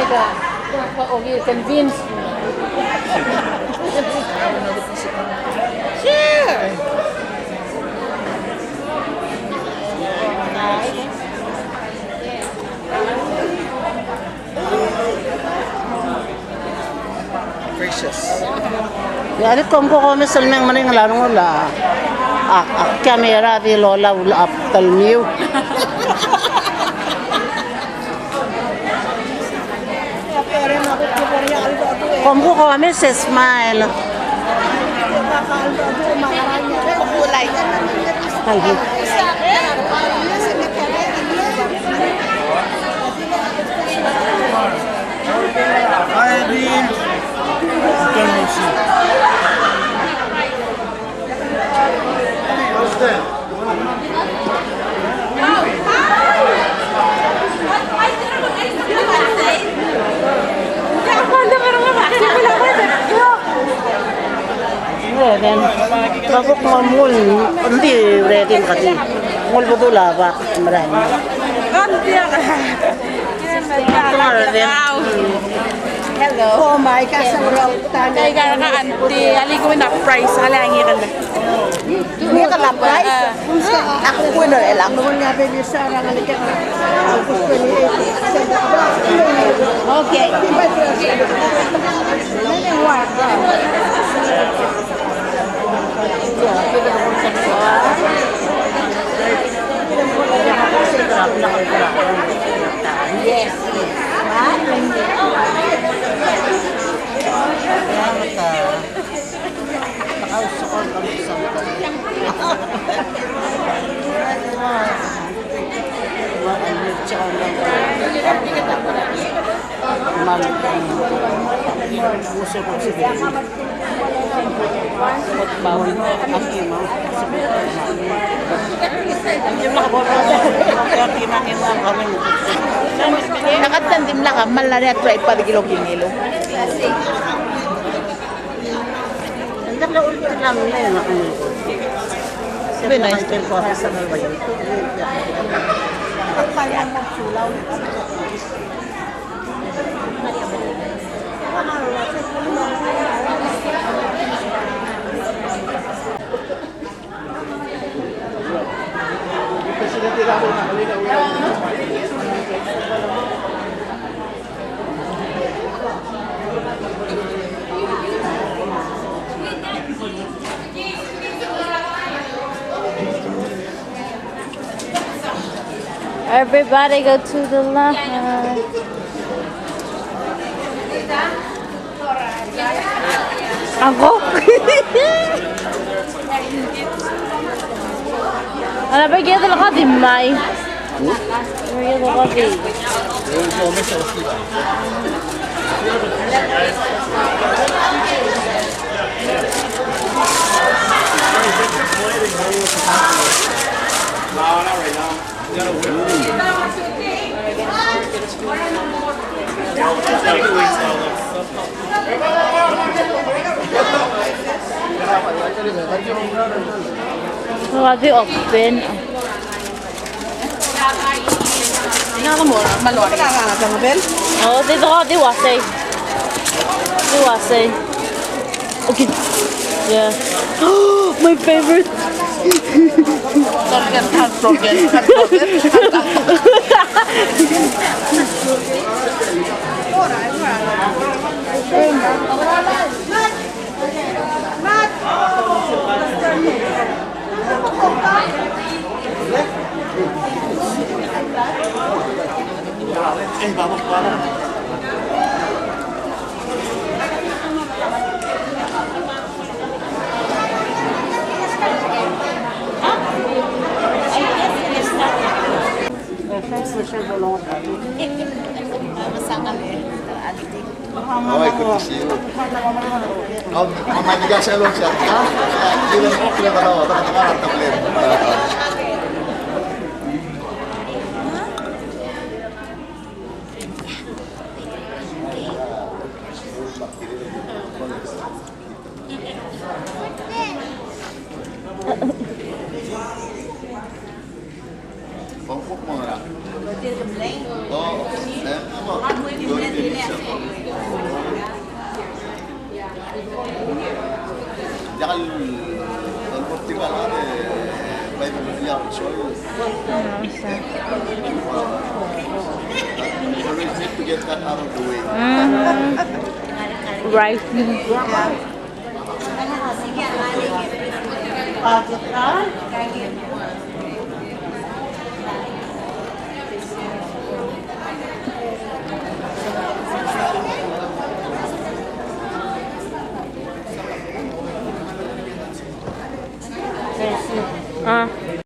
Okay, convince me. Sure. Precious. Yani kung ko sa lamang maning larong wala. Kamera di lola wala aptal niyo. Kung ko kami sa smile. Ay, then babok mamul hindi ready kasi mul betul lah pak mereka Hello. Oh my gosh, ang rautan. Kaya gara ka auntie, ali ko na price, alangi ka na. Hindi ka na price. Ako po na lang. Noon nga baby Sarah nga ka. Okay. Yes. Nakatandim lang mal na rin at try pa di kilo-kilo. Ang na ulit lang nila na Very nice. Everybody go to the left. Ako? Ano ba kaya talaga ka di may? Kaya talaga ka di. Grabe open. Maluwag ka nga ka Mabel. Oh, dito ka di wasay. Di wasay. Okay. Yeah. My favorite. Vamos para. Ay, good to see you. Mamanigas siya lang siya. Hindi lang ako lang ako. Nakakarat na ulit. Bangkok mo na. Oh, Ya el Portugal de 500 years old. Always need to get that out of the way. Right. Bakit ka?